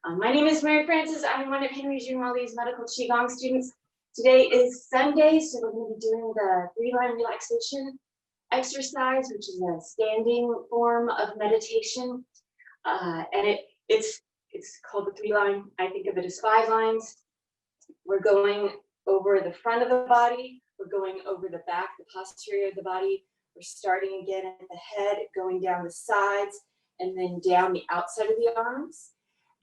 My name is Mary Frances. I'm one of Henry Juniwali's medical Qigong students. Today is Sunday, so we're going to be doing the 3-line relaxation exercise, which is a standing form of meditation. And it's called the 3-line. I think of it as 5 lines. We're going over the front of the body. We're going over the back, the posterior of the body. We're starting again at the head, going down the sides, and then down the outside of the arms.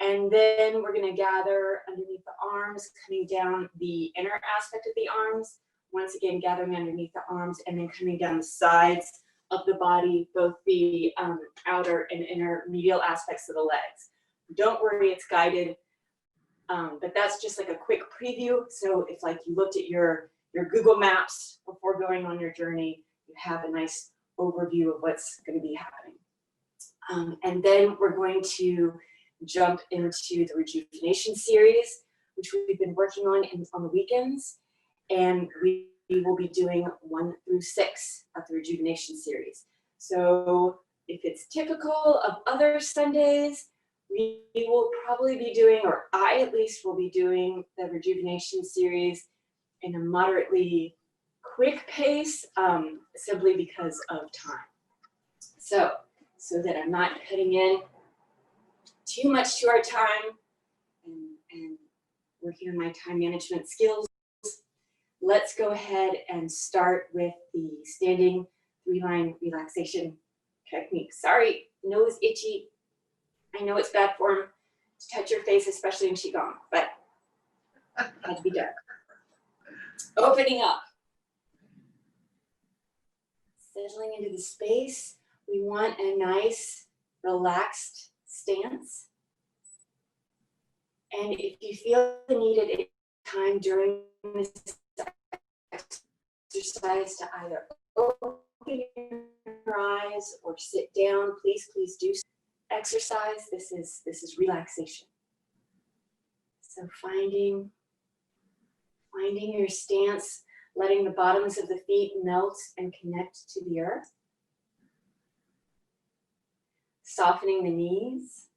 And then we're going to gather underneath the arms, coming down the inner aspect of the arms. Once again, gathering underneath the arms, and then coming down the sides of the body, both the outer and inner medial aspects of the legs. Don't worry, it's guided, but that's just like a quick preview. So if like you looked at your Google Maps before going on your journey, you have a nice overview of what's going to be happening. And then we're going to jump into the Rejuvenation series, which we've been working on the weekends. And we will be doing 1 through 6 of the Rejuvenation series. So if it's typical of other Sundays, we will probably be doing, or I at least will be doing, the Rejuvenation series in a moderately quick pace, simply because of time. So that I'm not cutting in too much to our time and working on my time management skills. Let's go ahead and start with the standing 3-line relaxation technique. Sorry, nose itchy. I know it's bad form to touch your face, especially in Qigong, but it had to be done. Opening up. Settling into the space. We want a nice, relaxed stance. And if you feel the need at any time during this exercise to either open your eyes or sit down, please do exercise. This is relaxation. So finding your stance, letting the bottoms of the feet melt and connect to the earth. Softening the knees.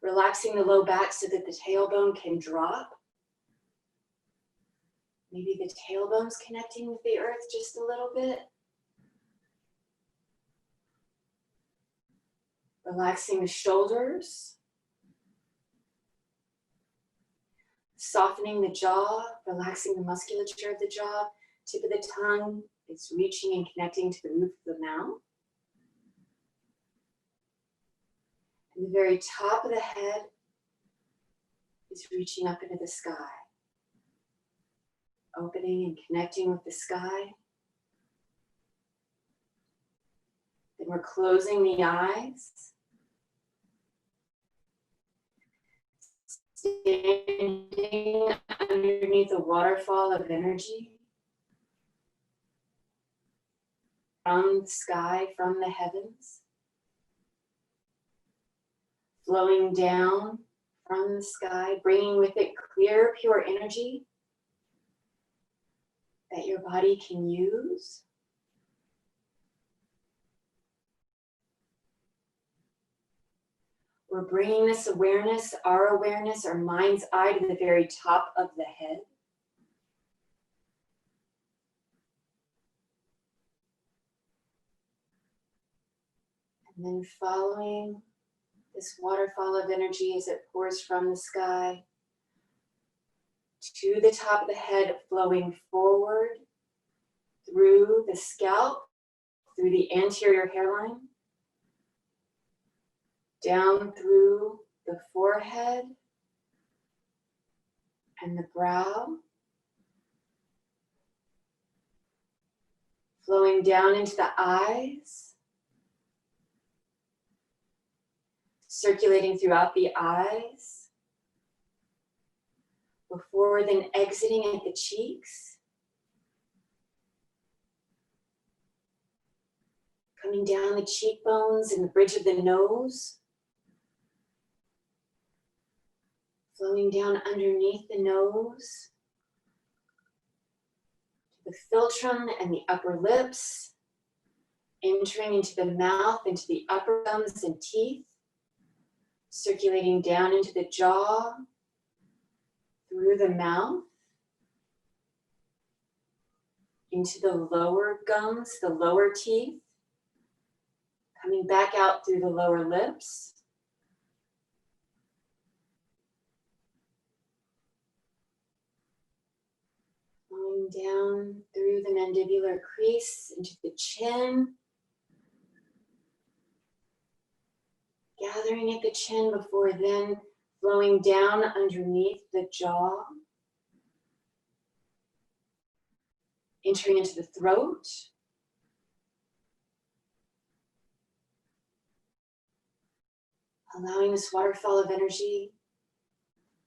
Relaxing the low back so that the tailbone can drop. Maybe the tailbone's connecting with the earth just a little bit. Relaxing the shoulders. Softening the jaw, relaxing the musculature of the jaw. Tip of the tongue is reaching and connecting to the roof of the mouth. And the very top of the head is reaching up into the sky. Opening and connecting with the sky. Then we're closing the eyes. Standing underneath a waterfall of energy. From the sky, from the heavens. Flowing down from the sky, bringing with it clear, pure energy that your body can use. We're bringing this awareness, our mind's eye to the very top of the head. And then following this waterfall of energy as it pours from the sky to the top of the head, flowing forward through the scalp, through the anterior hairline, down through the forehead and the brow, flowing down into the eyes, circulating throughout the eyes, before then exiting at the cheeks, coming down the cheekbones and the bridge of the nose, flowing down underneath the nose, to the philtrum and the upper lips, entering into the mouth, into the upper gums and teeth, circulating down into the jaw, through the mouth, into the lower gums, the lower teeth, coming back out through the lower lips. Flowing down through the mandibular crease into the chin. Gathering at the chin before then flowing down underneath the jaw. Entering into the throat. Allowing this waterfall of energy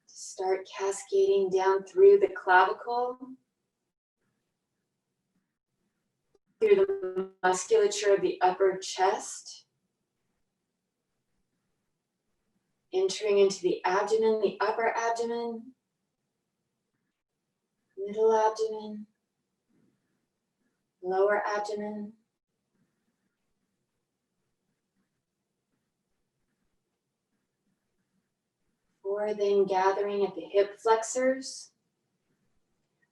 to start cascading down through the clavicle, through the musculature of the upper chest, entering into the abdomen, the upper abdomen, middle abdomen, lower abdomen, before then gathering at the hip flexors,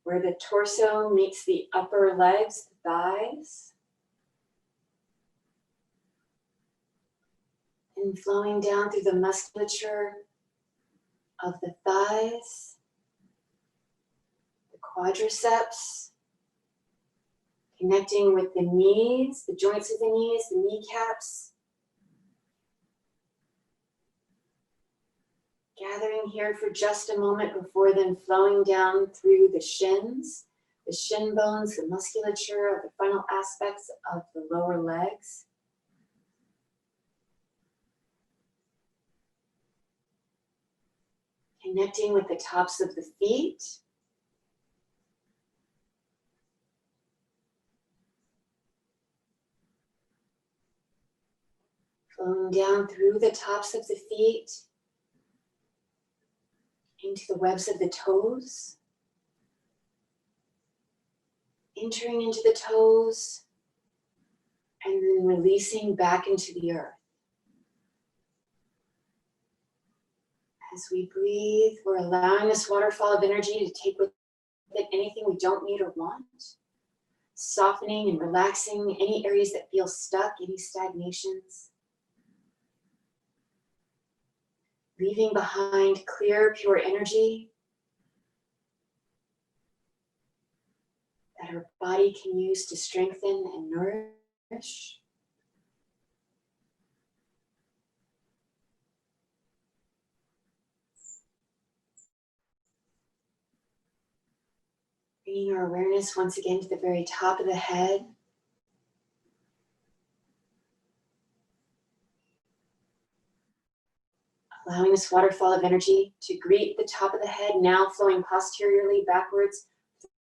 where the torso meets the upper legs, the thighs, and flowing down through the musculature of the thighs, the quadriceps, connecting with the knees, the joints of the knees, the kneecaps. Gathering here for just a moment before then flowing down through the shins, the shin bones, the musculature of the frontal aspects of the lower legs. Connecting with the tops of the feet. Flowing down through the tops of the feet. Into the webs of the toes, entering into the toes, and then releasing back into the earth. As we breathe, we're allowing this waterfall of energy to take with it anything we don't need or want, softening and relaxing any areas that feel stuck, any stagnations. Leaving behind clear, pure energy that our body can use to strengthen and nourish. Bringing our awareness once again to the very top of the head. Allowing this waterfall of energy to greet the top of the head, now flowing posteriorly backwards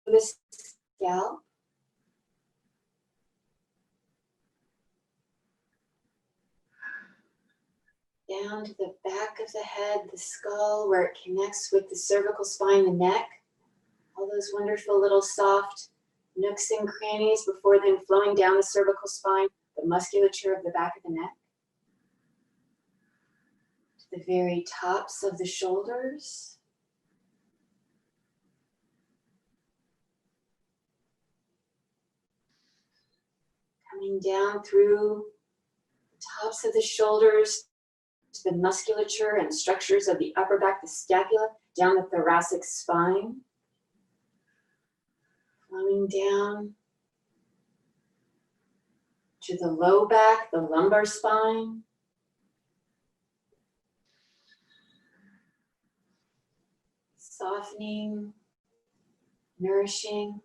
through the scalp. Down to the back of the head, the skull, where it connects with the cervical spine, the neck. All those wonderful little soft nooks and crannies before then flowing down the cervical spine, the musculature of the back of the neck. The very tops of the shoulders. Coming down through the tops of the shoulders to the musculature and structures of the upper back, the scapula, down the thoracic spine. Flowing down to the low back, the lumbar spine. Softening, nourishing,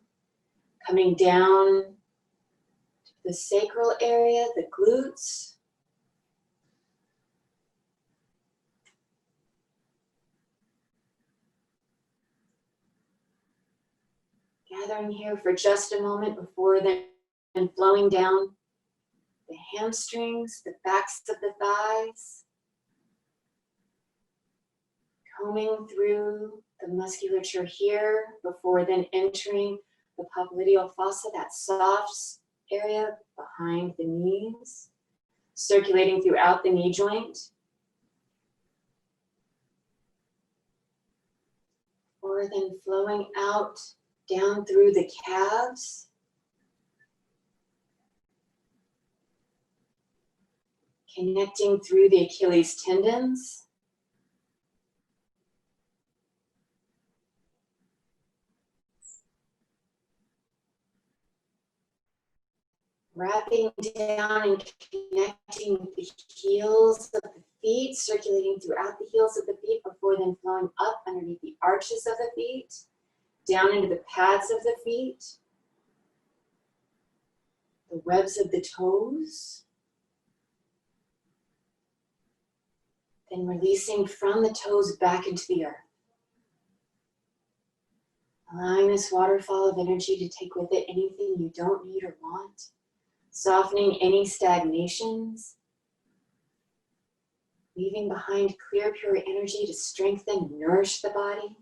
coming down to the sacral area, the glutes. Gathering here for just a moment before then flowing down the hamstrings, the backs of the thighs. Combing through the musculature here before then entering the popliteal fossa, that soft area behind the knees, circulating throughout the knee joint. before then flowing out down through the calves. Connecting through the Achilles tendons. Wrapping down and connecting with the heels of the feet, circulating throughout the heels of the feet before then flowing up underneath the arches of the feet, down into the pads of the feet, the webs of the toes, then releasing from the toes back into the earth. Allowing this waterfall of energy to take with it anything you don't need or want. Softening any stagnations, leaving behind clear, pure energy to strengthen and nourish the body.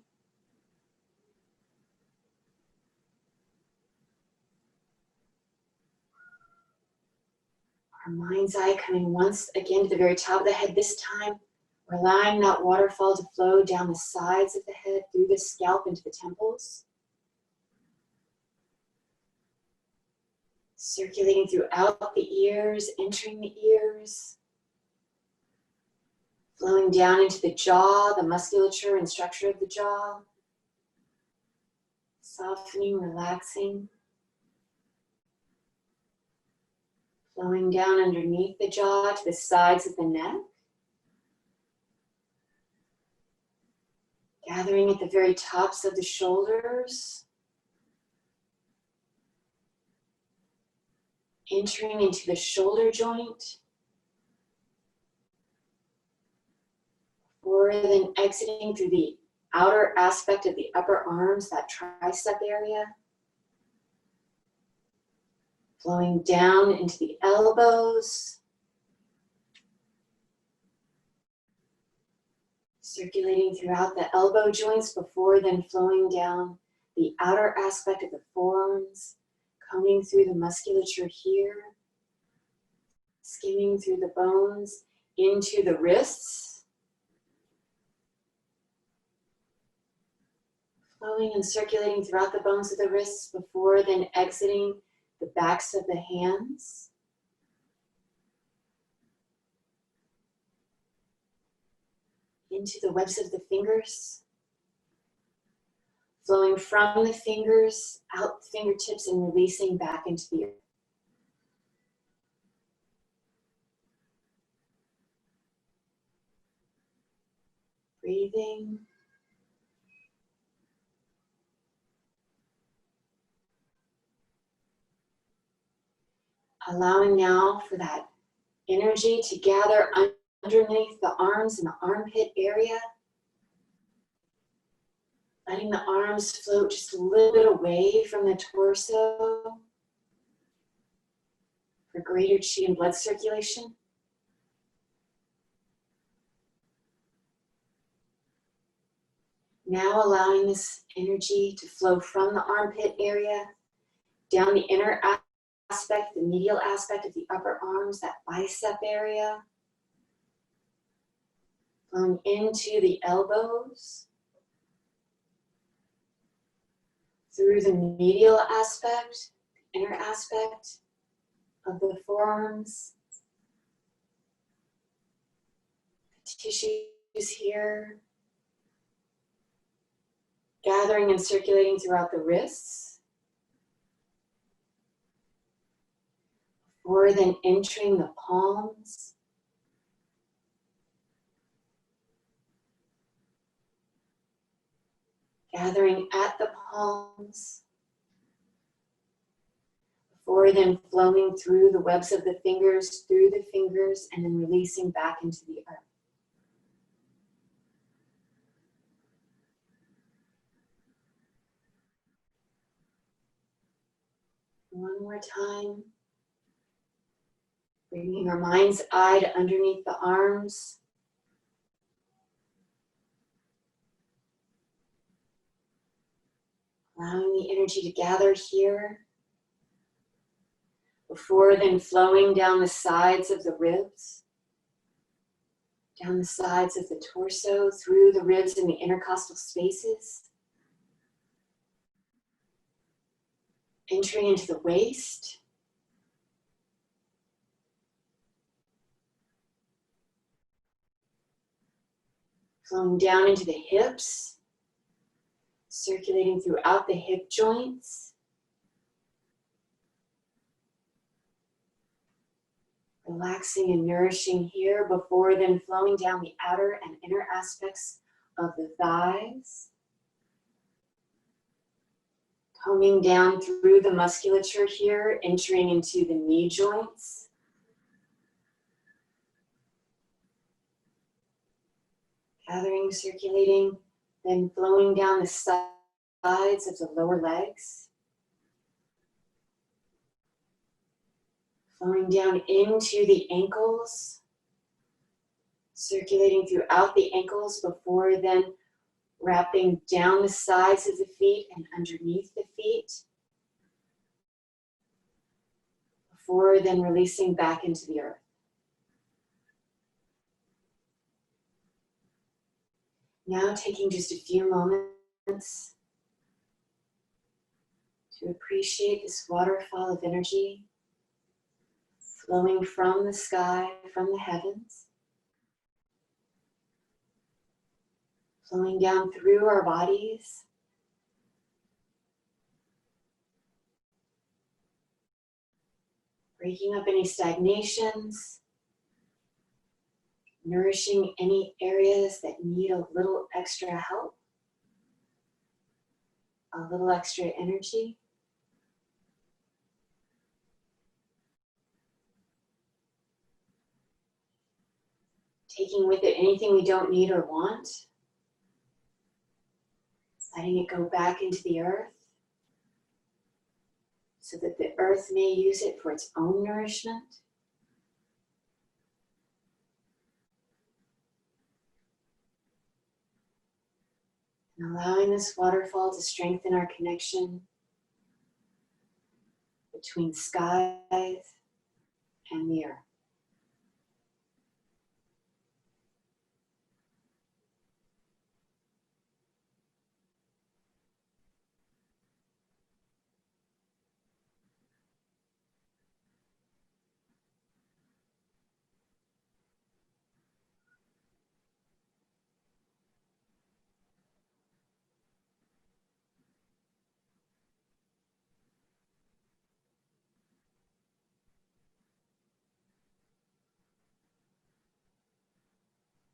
Our mind's eye coming once again to the very top of the head. This time, we're allowing that waterfall to flow down the sides of the head, through the scalp into the temples. Circulating throughout the ears, entering the ears, flowing down into the jaw, the musculature and structure of the jaw, softening, relaxing, flowing down underneath the jaw to the sides of the neck, gathering at the very tops of the shoulders, entering into the shoulder joint, or then exiting through the outer aspect of the upper arms, that tricep area, flowing down into the elbows, circulating throughout the elbow joints before then flowing down the outer aspect of the forearms, combing through the musculature here, skimming through the bones into the wrists, flowing and circulating throughout the bones of the wrists before then exiting the backs of the hands. Into the webs of the fingers, flowing from the fingers, out the fingertips and releasing back into the earth. Breathing. Allowing now for that energy to gather underneath the arms and the armpit area. Letting the arms float just a little bit away from the torso for greater chi and blood circulation. Now allowing this energy to flow from the armpit area, down the inner aspect, the medial aspect of the upper arms, that bicep area, flowing into the elbows, through the medial aspect, the inner aspect of the forearms, the tissues here, gathering and circulating throughout the wrists, before then entering the palms, gathering at the palms, before then flowing through the webs of the fingers, through the fingers, and then releasing back into the earth. One more time. Bringing our mind's eye to underneath the arms. Allowing the energy to gather here. Before then flowing down the sides of the ribs. Down the sides of the torso, through the ribs and the intercostal spaces. Entering into the waist. Flowing down into the hips. Circulating throughout the hip joints. Relaxing and nourishing here before then flowing down the outer and inner aspects of the thighs. Combing down through the musculature here, entering into the knee joints. Gathering, circulating, then flowing down the sides of the lower legs. Flowing down into the ankles. Circulating throughout the ankles before then wrapping down the sides of the feet and underneath the feet. Before then releasing back into the earth. Now taking just a few moments to appreciate this waterfall of energy flowing from the sky, from the heavens. Flowing down through our bodies. Breaking up any stagnations. Nourishing any areas that need a little extra help. A little extra energy. Taking with it anything we don't need or want. Letting it go back into the earth so that the earth may use it for its own nourishment. And allowing this waterfall to strengthen our connection between skies and the earth.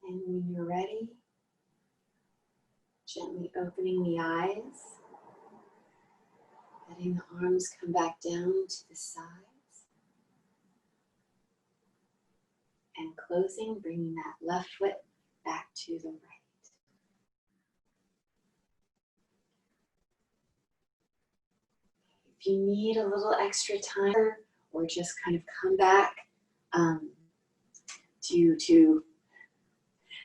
And when you're ready, gently opening the eyes, letting the arms come back down to the sides, and closing, bringing that left foot back to the right. If you need a little extra time or just kind of come back to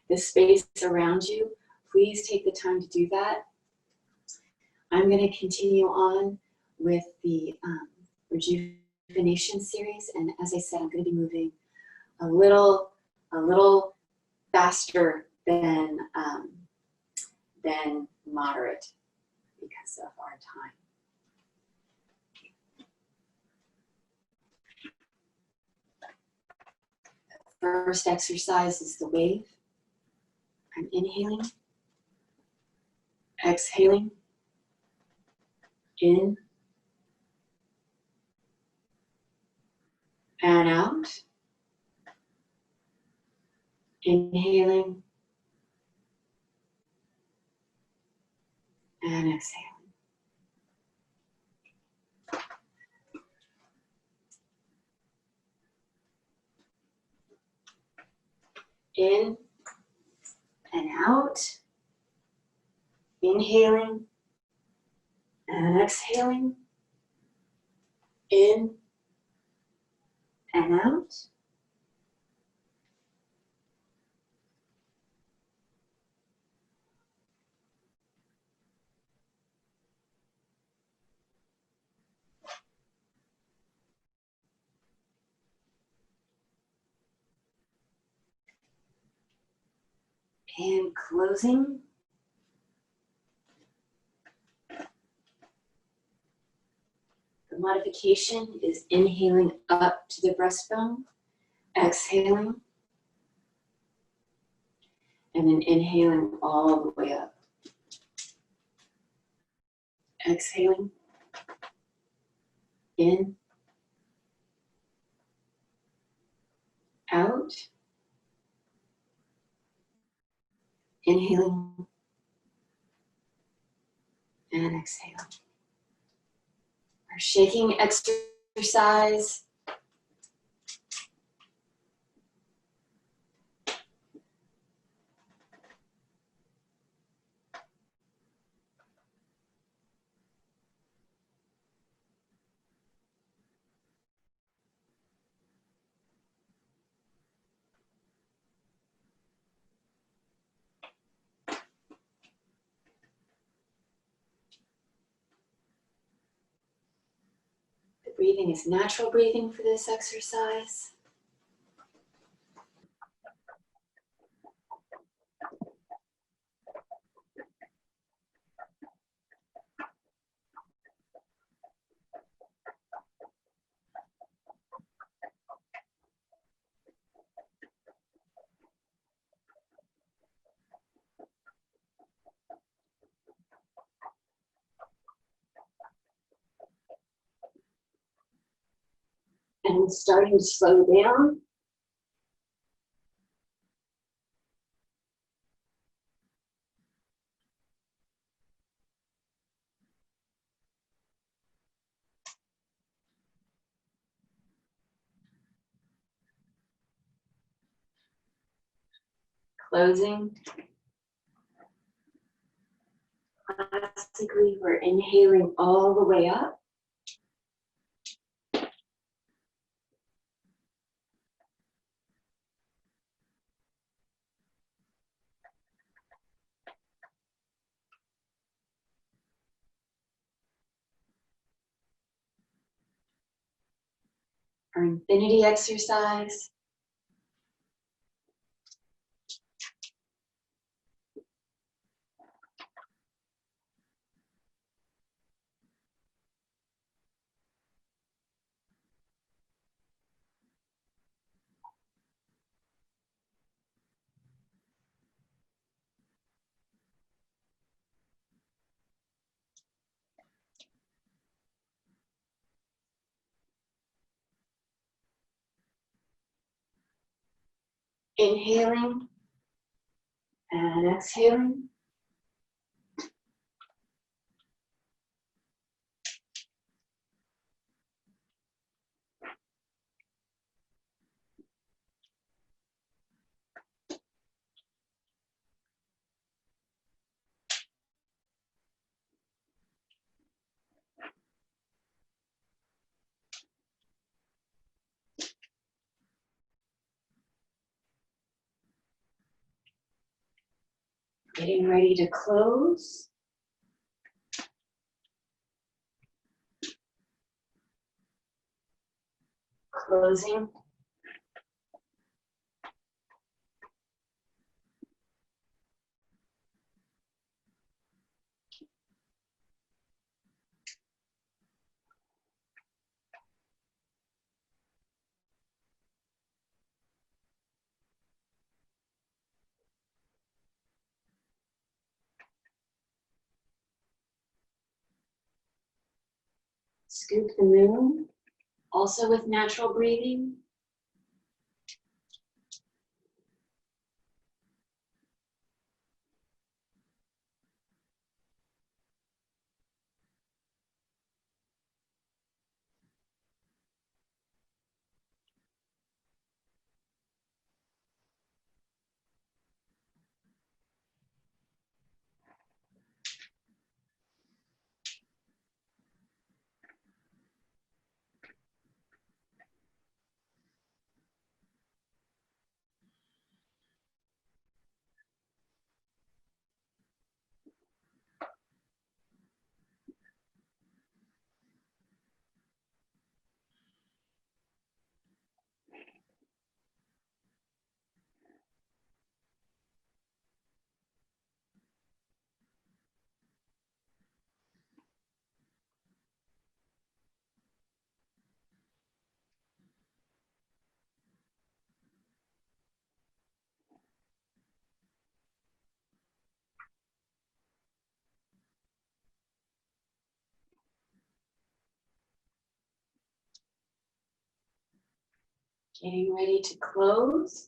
the space around you, please take the time to do that. I'm going to continue on with the Rejuvenation series, and as I said, I'm going to be moving a little faster than moderate because of our time. The first exercise is the wave. I'm inhaling, exhaling, in and out, inhaling and exhaling. In and out, inhaling and exhaling, in and out. And closing. modification is inhaling up to the breastbone, exhaling, and then inhaling all the way up. Exhaling, in, out, inhaling, and exhaling. Our shaking exercise. The breathing is natural breathing for this exercise. And starting to slow down. Closing. Classically, we're inhaling all the way up. Our infinity exercise. Inhaling and exhaling. Getting ready to close. Closing. Scoop the moon, also with natural breathing. Getting ready to close.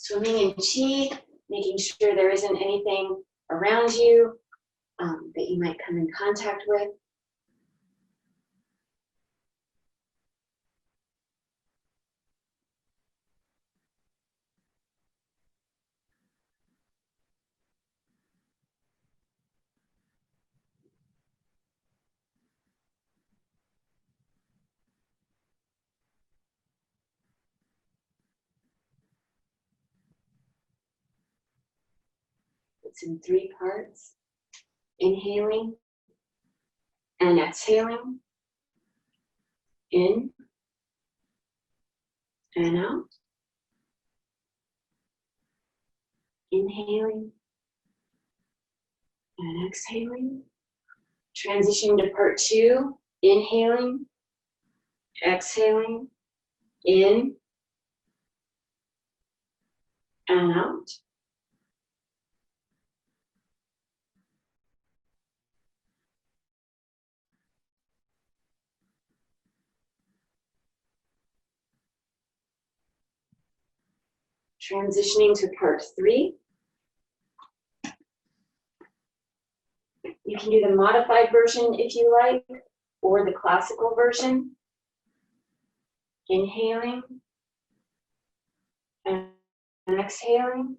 Swimming in chi, making sure there isn't anything around you that you might come in contact with. It's in 3 parts. Inhaling and exhaling. In and out. Inhaling and exhaling. Transitioning to part 2. Inhaling, exhaling, in and out. Transitioning to part 3. You can do the modified version if you like, or the classical version. Inhaling and exhaling.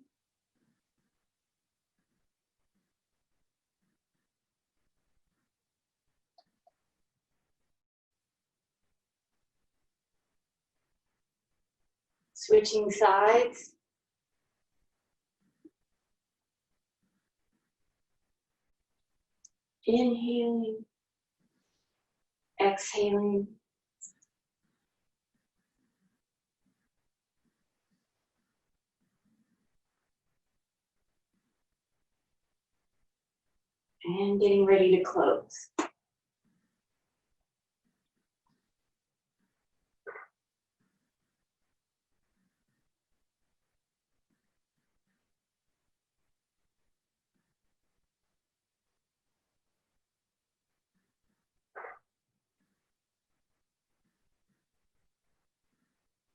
Switching sides. Inhaling, exhaling. And getting ready to close.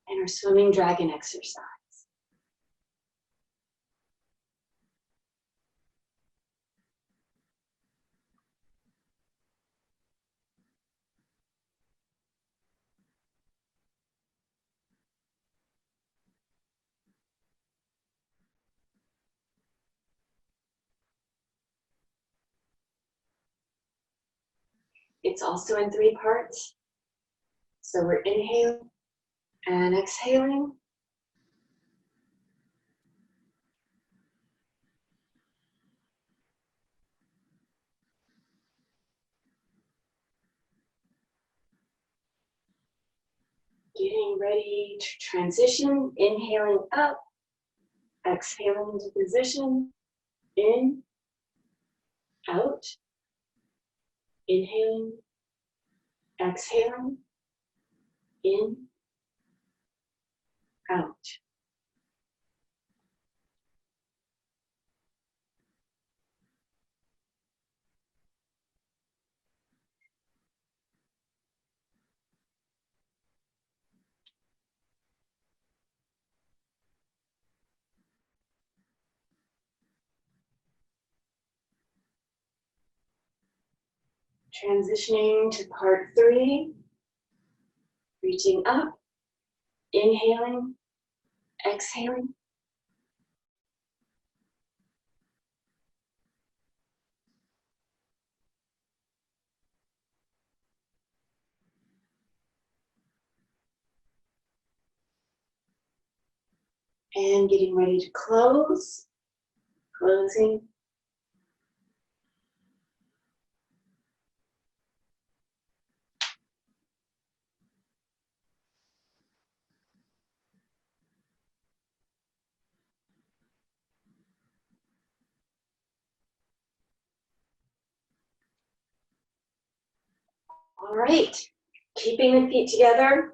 And our swimming dragon exercise. It's also in 3 parts. So we're inhaling and exhaling. Getting ready to transition, inhaling up, exhaling into position, in, out, inhaling, exhaling, in, out. Transitioning to part 3, reaching up, inhaling, exhaling. And getting ready to close, closing. All right, keeping the feet together,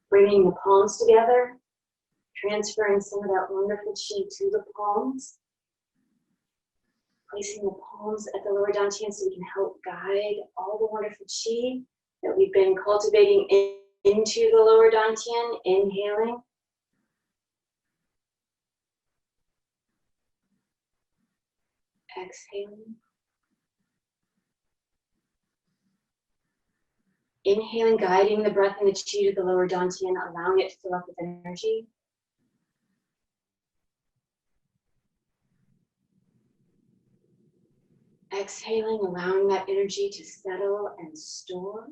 bringing the palms together, transferring some of that wonderful chi to the palms, placing the palms at the lower dantian so we can help guide all the wonderful chi that we've been cultivating into the lower dantian, inhaling. Exhaling. Inhaling, guiding the breath and the chi to the lower dantian, allowing it to fill up with energy. Exhaling, allowing that energy to settle and store.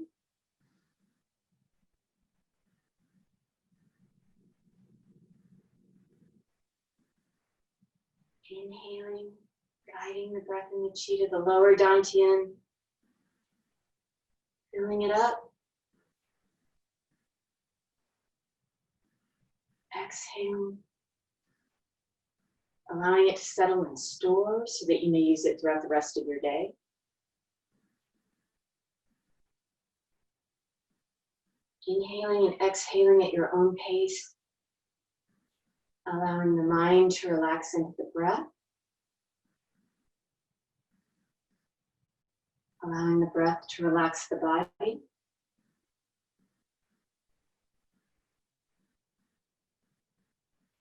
Inhaling, guiding the breath and the chi to the lower dantian, filling it up. Exhaling, allowing it to settle and store so that you may use it throughout the rest of your day. Inhaling and exhaling at your own pace, allowing the mind to relax into the breath, allowing the breath to relax the body.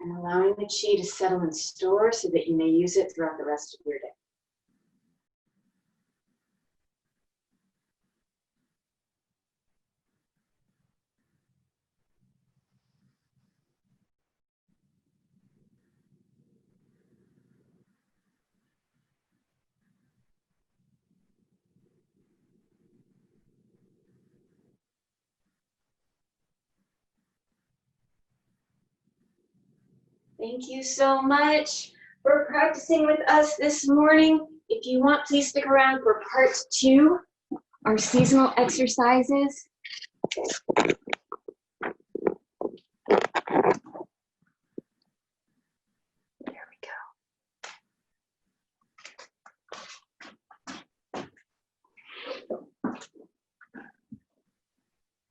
And allowing the chi to settle and store so that you may use it throughout the rest of your day. Thank you so much for practicing with us this morning. If you want, please stick around for part 2, our seasonal exercises. There we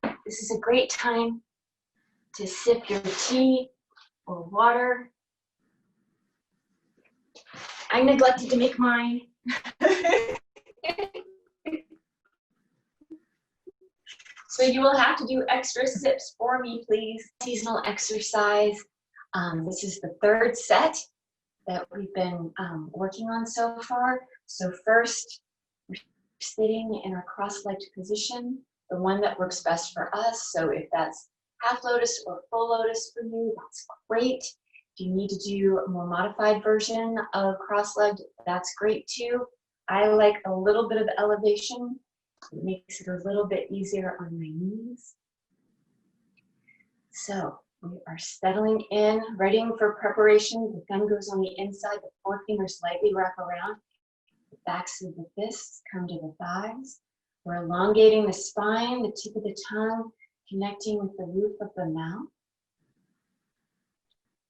go. This is a great time to sip your tea or water. I neglected to make mine. So you will have to do extra sips for me, please. Seasonal exercise. This is the 3rd set that we've been working on so far. So first, we're sitting in our cross-legged position, the one that works best for us. So if that's half lotus or full lotus for you, that's great. If you need to do a more modified version of cross-legged, that's great too. I like a little bit of elevation. It makes it a little bit easier on my knees. So we are settling in, readying for preparation. The thumb goes on the inside, the forefingers lightly wrap around. The backs of the fists come to the thighs. We're elongating the spine, the tip of the tongue, connecting with the roof of the mouth.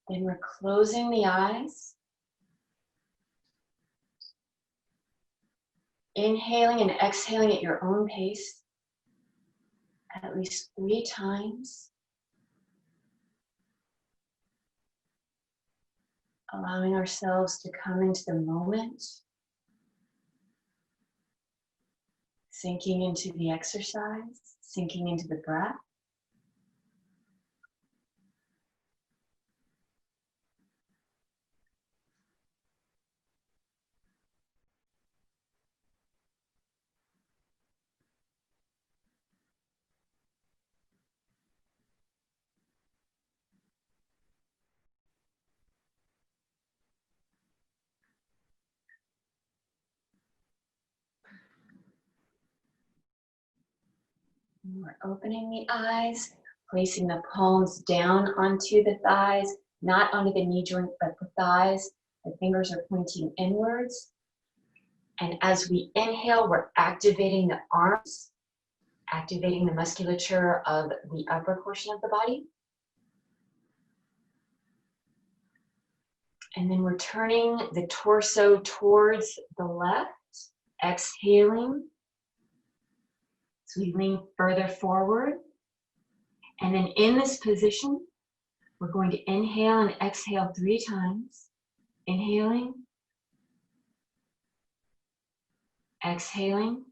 Then we're closing the eyes. Inhaling and exhaling at your own pace, at least 3 times. Allowing ourselves to come into the moment. Sinking into the exercise, sinking into the breath. We're opening the eyes, placing the palms down onto the thighs, not onto the knee joint, but the thighs. The fingers are pointing inwards. And as we inhale, we're activating the arms, activating the musculature of the upper portion of the body. And then we're turning the torso towards the left, exhaling. So we lean further forward. And then in this position, we're going to inhale and exhale 3 times. Inhaling. Exhaling.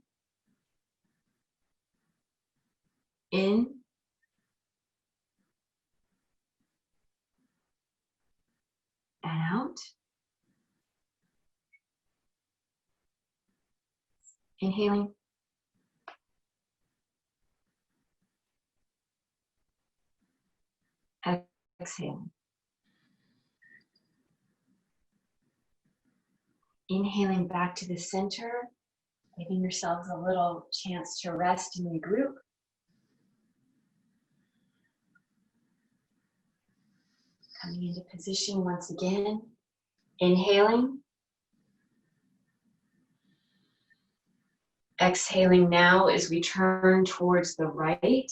In. And out. Inhaling. Exhaling. Inhaling back to the center, giving yourselves a little chance to rest and regroup. Coming into position once again. Inhaling. Exhaling now as we turn towards the right,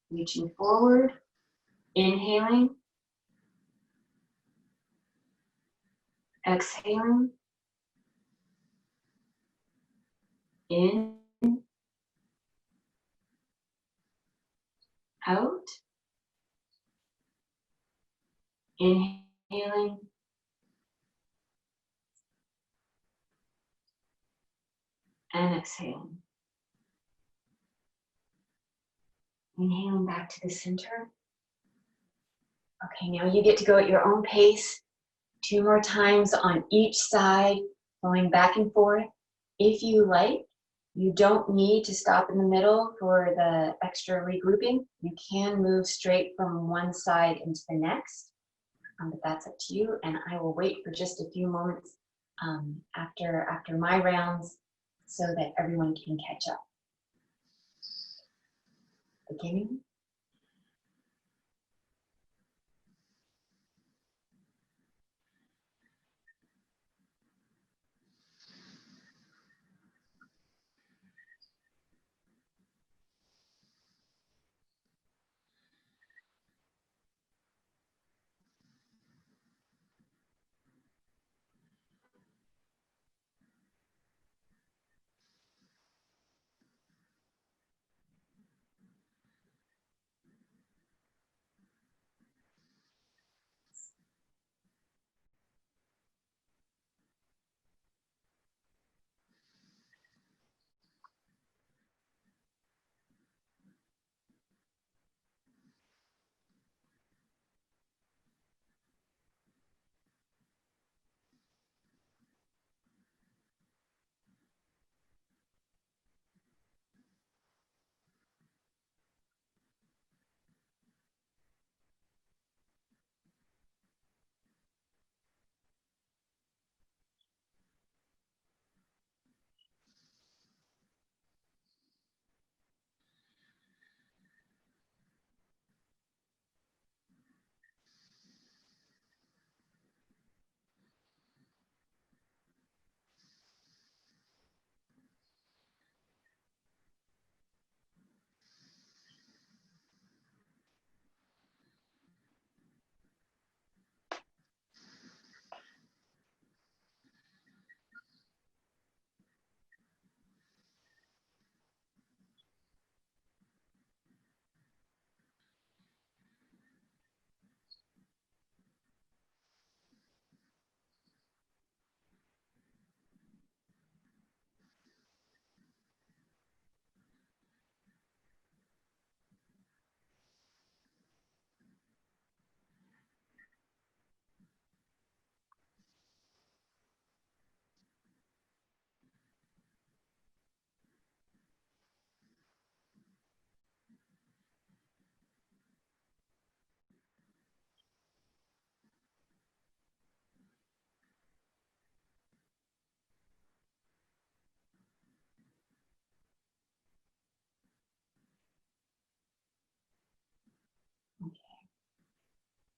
reaching forward. Inhaling. Exhaling. In. Out. Inhaling. And exhaling. Inhaling back to the center. Okay, now you get to go at your own pace. 2 more times on each side, going back and forth. If you like, you don't need to stop in the middle for the extra regrouping. You can move straight from one side into the next, but that's up to you. And I will wait for just a few moments after my rounds so that everyone can catch up. Beginning.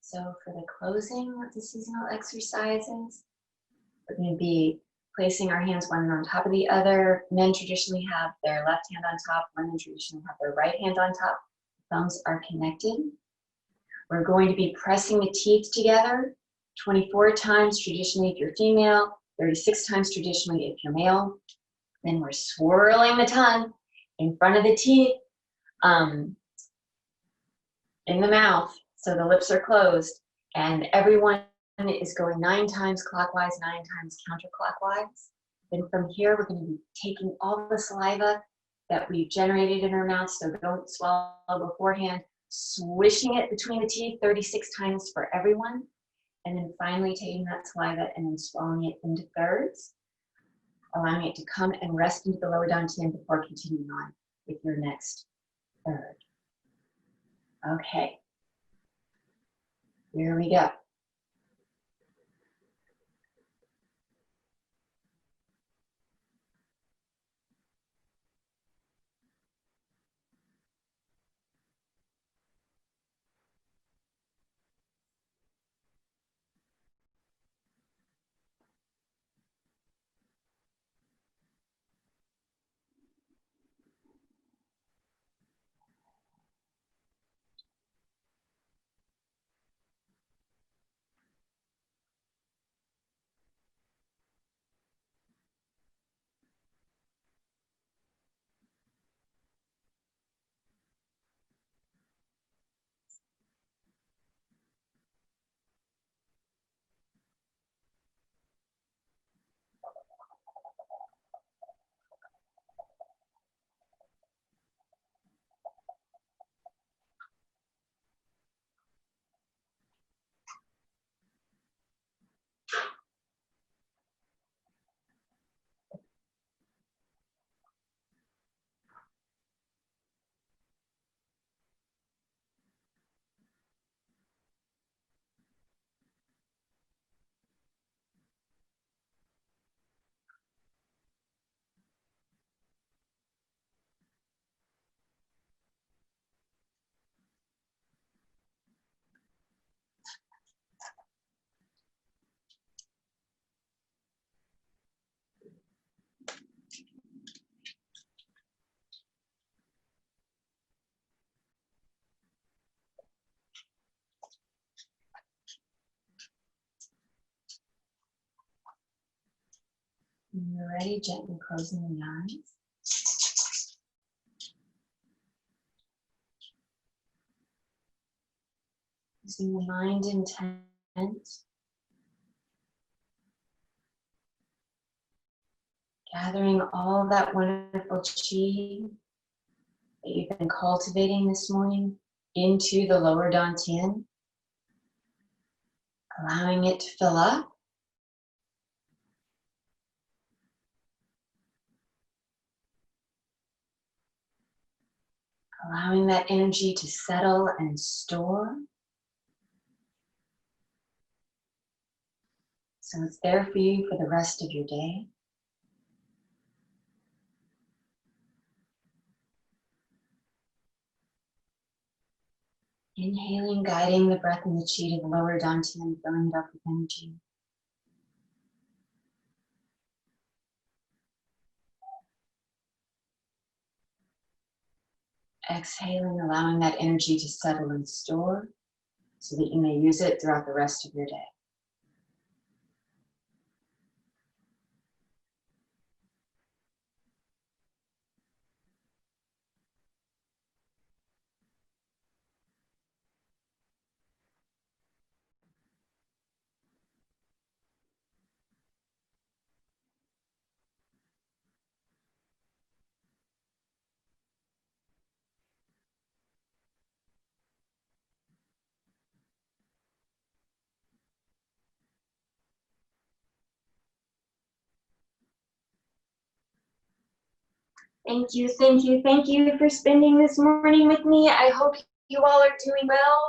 So for the closing of the seasonal exercises, we're going to be placing our hands one on top of the other. Men traditionally have their left hand on top, women traditionally have their right hand on top. Thumbs are connected. We're going to be pressing the teeth together 24 times traditionally if you're female, 36 times traditionally if you're male. Then we're swirling the tongue in front of the teeth, in the mouth, so the lips are closed, and everyone is going 9 times clockwise, 9 times counterclockwise. Then from here, we're going to be taking all the saliva that we've generated in our mouth, so don't swallow beforehand, swishing it between the teeth 36 times for everyone, and then finally taking that saliva and then swallowing it into thirds, allowing it to come and rest into the lower dantian before continuing on with your next third. Okay, here we go. When you're ready, gently closing the eyes. Using the mind intent, gathering all that wonderful qi that you've been cultivating this morning into the lower dantian, allowing it to fill up. Allowing that energy to settle and store. So it's there for you for the rest of your day. Inhaling, guiding the breath and the qi to the lower dantian, filling it up with energy. Exhaling, allowing that energy to settle and store so that you may use it throughout the rest of your day. Thank you for spending this morning with me. I hope you all are doing well.